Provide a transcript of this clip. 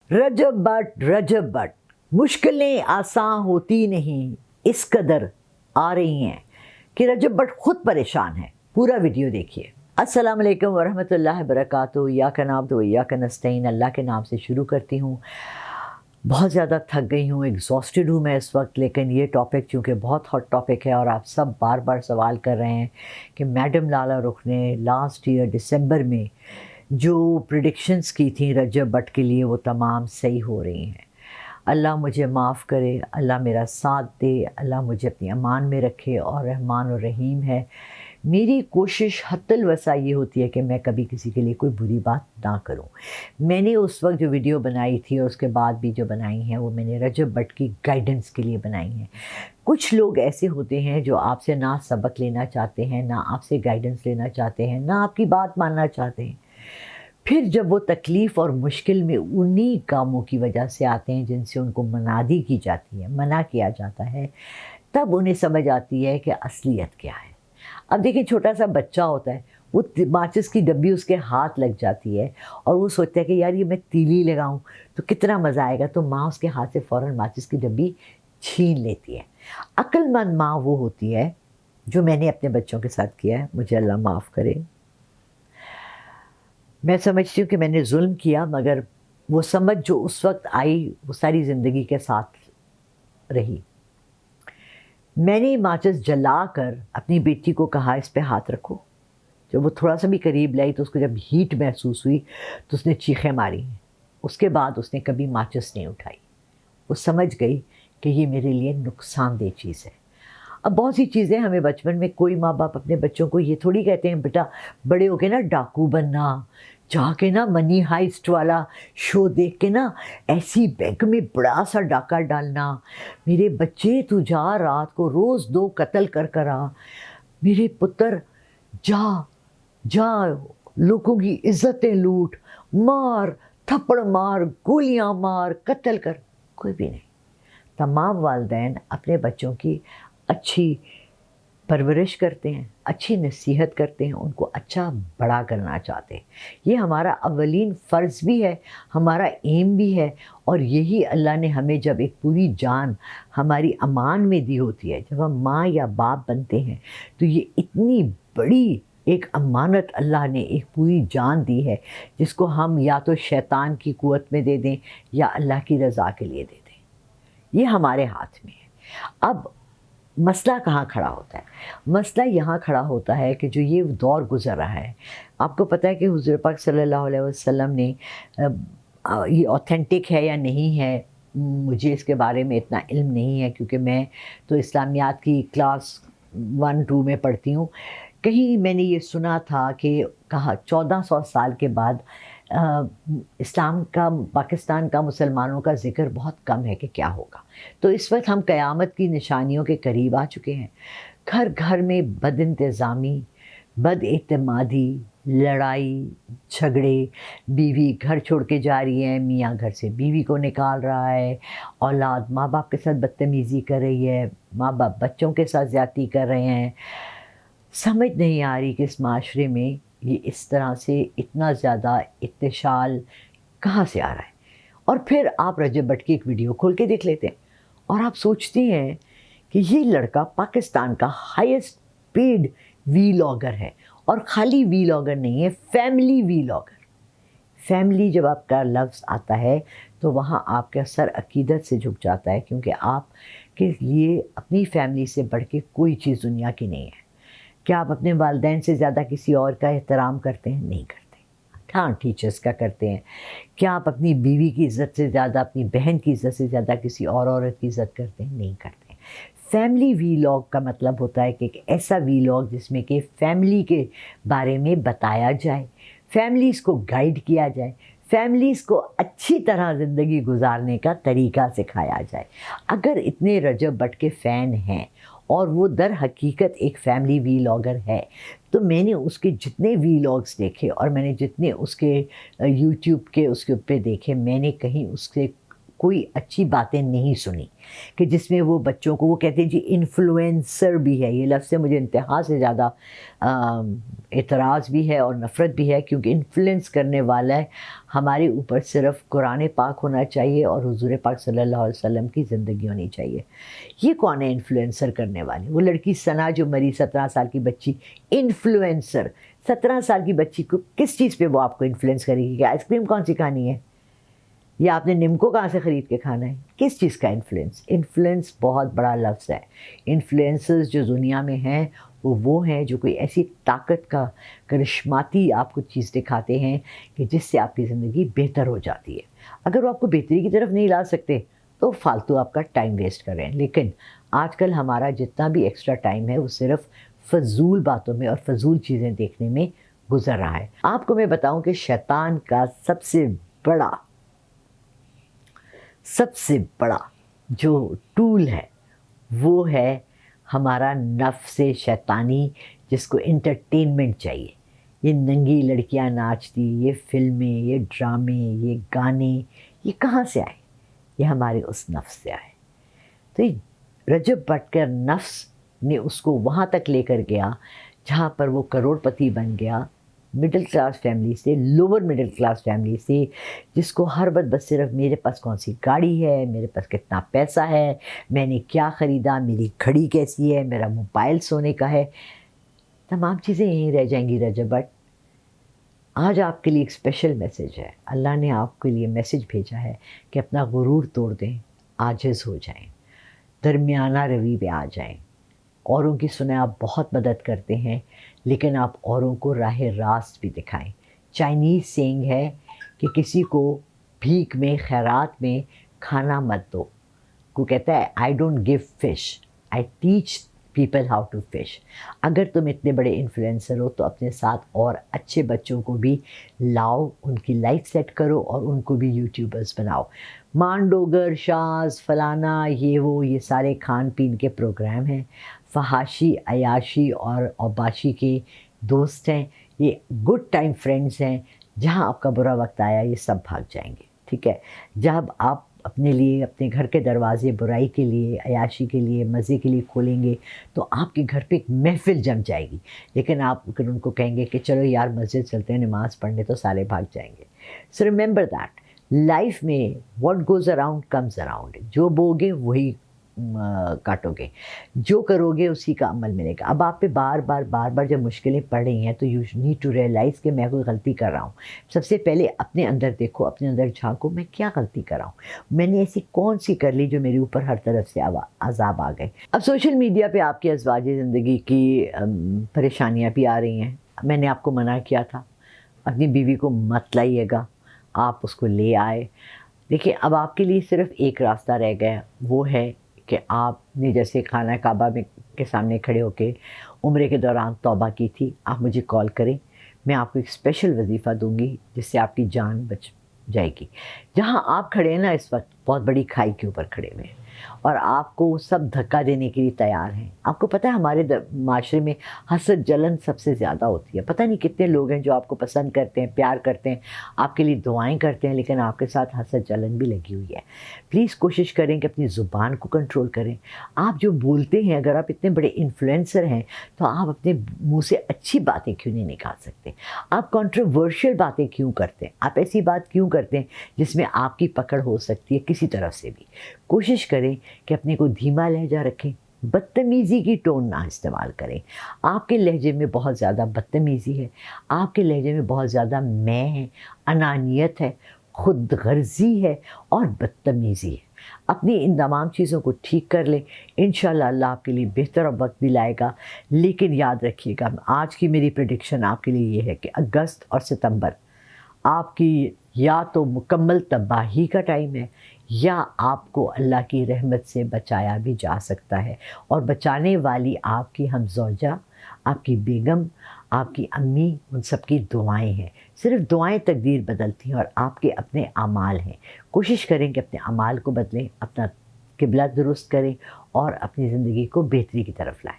रजब but मुश्किलें आसान होती नहीं, इस कदर आ रही हैं कि रजब बट खुद परेशान है। पूरा वीडियो देखिए। अस्सलाम वालेकुम वरहमतुल्लाहि वबरकातुहू। इय्याका नअबुदु व इय्याका नस्तईन। अल्लाह के नाम से शुरू करती हूँ। बहुत ज़्यादा थक गई हूँ, एग्जॉस्टेड हूँ मैं इस वक्त, लेकिन ये टॉपिक चूँकि बहुत हॉट टॉपिक है और आप सब बार बार सवाल कर रहे हैं कि मैडम लाला रुख ने लास्ट ईयर दिसंबर में जो प्रिडिक्शंस की थी रजब बट के लिए वो तमाम सही हो रही हैं। अल्लाह मुझे माफ़ करे, अल्लाह मेरा साथ दे, अल्लाह मुझे अपनी अमान में रखे और रहमान और रहीम है। मेरी कोशिश हत्तल वसा ये होती है कि मैं कभी किसी के लिए कोई बुरी बात ना करूं। मैंने उस वक्त जो वीडियो बनाई थी और उसके बाद भी जो बनाई हैं वो मैंने रजब बट की गाइडेंस के लिए बनाई हैं। कुछ लोग ऐसे होते हैं जो आपसे ना सबक लेना चाहते हैं, ना आपसे गाइडेंस लेना चाहते हैं, ना आपकी बात मानना चाहते हैं। फिर जब वो तकलीफ़ और मुश्किल में उन्हीं कामों की वजह से आते हैं जिनसे उनको मनादी की जाती है, मना किया जाता है, तब उन्हें समझ आती है कि असलियत क्या है। अब देखिए, छोटा सा बच्चा होता है, वो माचिस की डब्बी उसके हाथ लग जाती है और वो सोचता है कि यार ये मैं तीली लगाऊं तो कितना मज़ा आएगा, तो माँ उसके हाथ से फ़ौरन माचिस की डब्बी छीन लेती है। अक्लमंद माँ वो होती है जो मैंने अपने बच्चों के साथ किया है, मुझे अल्लाह माफ़ करे। मैं समझती हूँ कि मैंने जुल्म किया, मगर वो समझ जो उस वक्त आई वो सारी ज़िंदगी के साथ रही। मैंने माचिस जलाकर अपनी बेटी को कहा इस पे हाथ रखो। जब वो थोड़ा सा भी करीब लाई तो उसको जब हीट महसूस हुई तो उसने चीखें मारी। उसके बाद उसने कभी माचिस नहीं उठाई। वो समझ गई कि ये मेरे लिए नुकसानदेह चीज़ है। अब बहुत सी चीज़ें हमें बचपन में, कोई माँ बाप अपने बच्चों को ये थोड़ी कहते हैं बेटा बड़े हो के ना डाकू बनना, जाके ना मनी हाइस्ट वाला शो देख के ना ऐसी बैंक में बड़ा सा डाका डालना। मेरे बच्चे तू जा रात को रोज़ 2 कत्ल कर कर आ। मेरे पुत्र जा जा लोगों की इज्जतें लूट, मार, थप्पड़ मार, गोलियां मार, कत्ल कर। कोई भी नहीं। तमाम वालिदैन अपने बच्चों की अच्छी परवरिश करते हैं, अच्छी नसीहत करते हैं, उनको अच्छा बड़ा करना चाहते हैं। ये हमारा अवलीन फ़र्ज़ भी है, हमारा एम भी है। और यही अल्लाह ने हमें जब एक पूरी जान हमारी अमान में दी होती है, जब हम माँ या बाप बनते हैं, तो ये इतनी बड़ी एक अमानत अल्लाह ने एक पूरी जान दी है जिसको हम या तो शैतान की कुव्वत में दे दें या अल्लाह की रज़ा के लिए दे दें। ये हमारे हाथ में है। अब मसला कहाँ खड़ा होता है? मसला यहाँ खड़ा होता है कि जो ये दौर गुज़र रहा है, आपको पता है कि हुज़ूर पाक सल्लल्लाहु अलैहि वसल्लम ने ये ऑथेंटिक है या नहीं है, मुझे इसके बारे में इतना इल्म नहीं है क्योंकि मैं तो इस्लामियात की क्लास 1-2 में पढ़ती हूँ। कहीं मैंने ये सुना था कि कहा 1400 साल के बाद इस्लाम का, पाकिस्तान का, मुसलमानों का ज़िक्र बहुत कम है कि क्या होगा। तो इस वक्त हम क़यामत की निशानियों के करीब आ चुके हैं। घर घर में बदइंतज़ामी, बदएतमादी, लड़ाई झगड़े, बीवी घर छोड़ के जा रही है, मियाँ घर से बीवी को निकाल रहा है, औलाद माँ बाप के साथ बदतमीज़ी कर रही है, माँ बाप बच्चों के साथ ज़्यादती कर रहे हैं। समझ नहीं आ रही कि इस माशरे में ये इस तरह से इतना ज़्यादा इत्तेशाल कहाँ से आ रहा है। और फिर आप रजब बट की एक वीडियो खोल के देख लेते हैं और आप सोचती हैं कि ये लड़का पाकिस्तान का हाईएस्ट पेड वीलॉगर है। और ख़ाली वीलॉगर नहीं है, फैमिली वीलॉगर। फैमिली जब आपका लफ्ज़ आता है तो वहाँ आपका सर अकीदत से झुक जाता है, क्योंकि आप के लिए अपनी फैमिली से बढ़ के कोई चीज़ दुनिया की नहीं है। क्या आप अपने वालिदैन से ज़्यादा किसी और का एहतराम करते हैं? नहीं करते। हाँ, टीचर्स का करते हैं। क्या आप अपनी बीवी की इज़्ज़त से ज़्यादा, अपनी बहन की इज़्ज़त से ज़्यादा किसी और औरत की इज़्ज़त करते हैं? नहीं करते। फैमिली वीलॉग का मतलब होता है कि एक ऐसा वीलॉग जिसमें कि फैमिली के बारे में बताया जाए, फैमिलीज़ को गाइड किया जाए, फैमिलीज़ को अच्छी तरह ज़िंदगी गुजारने का तरीका सिखाया जाए। अगर इतने रजब बट के फ़ैन हैं और वो दर हकीकत एक फैमिली वीलॉगर है, तो मैंने उसके जितने वीलॉग्स देखे और मैंने जितने उसके यूट्यूब के उसके ऊपर देखे, मैंने कहीं उसके कोई अच्छी बातें नहीं सुनी कि जिसमें वो बच्चों को, वो कहते हैं जी इन्फ्लुएंसर भी है, ये लफ्ज़ से मुझे इंतहा से ज़्यादा एतराज़ भी है और नफ़रत भी है, क्योंकि इन्फ्लुएंस करने वाला है हमारे ऊपर सिर्फ कुरान पाक होना चाहिए और हुज़ूर पाक सल्लल्लाहु अलैहि वसल्लम की ज़िंदगी होनी चाहिए। ये कौन है इन्फ्लुएंसर करने वाले? वो लड़की सना जो मरी, 17 साल की बच्ची, इन्फ्लुएंसर। 17 साल की बच्ची को किस चीज़ पे वो आपको इन्फ्लुएंस करेगी कि आइसक्रीम कौन सी खानी है या आपने निम्को कहाँ से ख़रीद के खाना है? किस चीज़ का इन्फ्लुएंस? इन्फ्लुएंस बहुत बड़ा लफ्ज़ है। इन्फ्लुएंसर्स जो दुनिया में हैं वो हैं जो कोई ऐसी ताकत का करिश्माती आपको चीज़ दिखाते हैं कि जिससे आपकी ज़िंदगी बेहतर हो जाती है। अगर वो आपको बेहतरी की तरफ नहीं ला सकते तो फालतू आपका टाइम वेस्ट कर रहे हैं। लेकिन आजकल हमारा जितना भी एक्स्ट्रा टाइम है वो सिर्फ फजूल बातों में और फजूल चीज़ें देखने में गुजर रहा है। आपको मैं बताऊं कि शैतान का सबसे बड़ा जो टूल है वो है हमारा नफ्स शैतानी, जिसको एंटरटेनमेंट चाहिए। ये नंगी लड़कियां नाचती, ये फिल्में, ये ड्रामे, ये गाने, ये कहाँ से आए? ये हमारे उस नफ्स से आए। तो ये रजब भट्ट का नफ्स ने उसको वहाँ तक लेकर गया जहाँ पर वो करोड़पति बन गया, मिडिल क्लास फैमिली से, लोअर मिडिल क्लास फैमिली से, जिसको हर वक्त बस सिर्फ मेरे पास कौन सी गाड़ी है, मेरे पास कितना पैसा है, मैंने क्या ख़रीदा, मेरी घड़ी कैसी है, मेरा मोबाइल सोने का है, तमाम चीज़ें यहीं रह जाएंगी। रजब भट्ट, आज आपके लिए एक स्पेशल मैसेज है। अल्लाह ने आपके लिए मैसेज भेजा है कि अपना गुरूर तोड़ दें, आजिज़ हो जाएं, दरमियाना रवि पे आ जाएं। औरों की सुने आप बहुत मदद करते हैं, लेकिन आप औरों को राह रास्त भी दिखाएं। चाइनीज़ सेइंग है कि किसी को भीख में, खैरात में खाना मत दो। को कहता है I don't give fish, I teach people how to fish. अगर तुम इतने बड़े इन्फ्लुएंसर हो तो अपने साथ और अच्छे बच्चों को भी लाओ, उनकी लाइफ सेट करो और उनको भी यूट्यूबर्स बनाओ। मांडोगर, शाज, फलाना, ये सारे खान पीन के प्रोग्राम हैं। फहाशी, अयाशी और औबाशी के दोस्त हैं। ये गुड टाइम फ्रेंड्स हैं। जहाँ आपका बुरा वक्त आया ये सब भाग जाएंगे, ठीक है। जब आप अपने लिए, अपने घर के दरवाज़े बुराई के लिए, अयाशी के लिए, मज़े के लिए खोलेंगे तो आपके घर पे एक महफ़िल जम जाएगी। लेकिन आप अगर उनको कहेंगे कि चलो यार मस्जिद चलते हैं नमाज़ पढ़ने, तो सारे भाग जाएंगे। सो रिमेंबर दैट लाइफ में what goes around comes around. जो बोगे वही काटोगे, जो करोगे उसी का अमल मिलेगा। अब आप पे बार बार जब मुश्किलें पड़ रही हैं तो यू नीड टू रियलाइज़ कि मैं कोई गलती कर रहा हूँ। सबसे पहले अपने अंदर देखो, अपने अंदर झांको, मैं क्या गलती कर रहा हूँ, मैंने ऐसी कौन सी कर ली जो मेरे ऊपर हर तरफ से अज़ाब आ गए। अब सोशल मीडिया पे आपकी अज़वाजी ज़िंदगी की परेशानियाँ भी आ रही हैं। मैंने आपको मना किया था अपनी बीवी को मत लाइएगा, आप उसको ले आए। देखिए अब आपके लिए सिर्फ एक रास्ता रह गया, वो है कि आपने जैसे खाना काबा में के सामने खड़े होकर उम्रे के दौरान तौबा की थी, आप मुझे कॉल करें, मैं आपको एक स्पेशल वजीफ़ा दूंगी जिससे आपकी जान बच जाएगी। जहाँ आप खड़े हैं ना इस वक्त बहुत बड़ी खाई के ऊपर खड़े हुए हैं और आपको सब धक्का देने के लिए तैयार हैं। आपको पता है हमारे माशरे में हसद जलन सबसे ज़्यादा होती है। पता नहीं कितने लोग हैं जो आपको पसंद करते हैं, प्यार करते हैं, आपके लिए दुआएं करते हैं, लेकिन आपके साथ हसद जलन भी लगी हुई है। प्लीज़ कोशिश करें कि अपनी ज़ुबान को कंट्रोल करें। आप जो बोलते हैं, अगर आप इतने बड़े इन्फ्लुएंसर हैं तो आप अपने मुँह से अच्छी बातें क्यों नहीं निकाल सकते? आप कॉन्ट्रोवर्शियल बातें क्यों करते हैं? आप ऐसी बात क्यों करते हैं जिसमें आपकी पकड़ हो सकती है किसी तरफ से भी? कोशिश करें कि अपने को धीमा लहजा रखें, बदतमीज़ी की टोन ना इस्तेमाल करें। आपके लहजे में बहुत ज़्यादा बदतमीज़ी है, आपके लहजे में बहुत ज़्यादा मैं है, अनानियत है, खुद गर्जी है और बदतमीज़ी है। अपनी इन तमाम चीज़ों को ठीक कर लें, इंशाल्लाह अल्लाह आपके लिए बेहतर वक्त भी लाएगा। लेकिन याद रखिएगा, आज की मेरी प्रेडिक्शन आपके लिए ये है कि अगस्त और सितंबर आपकी या तो मुकम्मल तबाही का टाइम है या आपको अल्लाह की रहमत से बचाया भी जा सकता है। और बचाने वाली आपकी हमज़ौजा, आपकी बेगम, आपकी अम्मी, उन सब की दुआएं हैं। सिर्फ दुआएं तकदीर बदलती हैं और आपके अपने अमाल हैं। कोशिश करें कि अपने अमाल को बदलें, अपना किबला दुरुस्त करें और अपनी ज़िंदगी को बेहतरी की तरफ लाएं।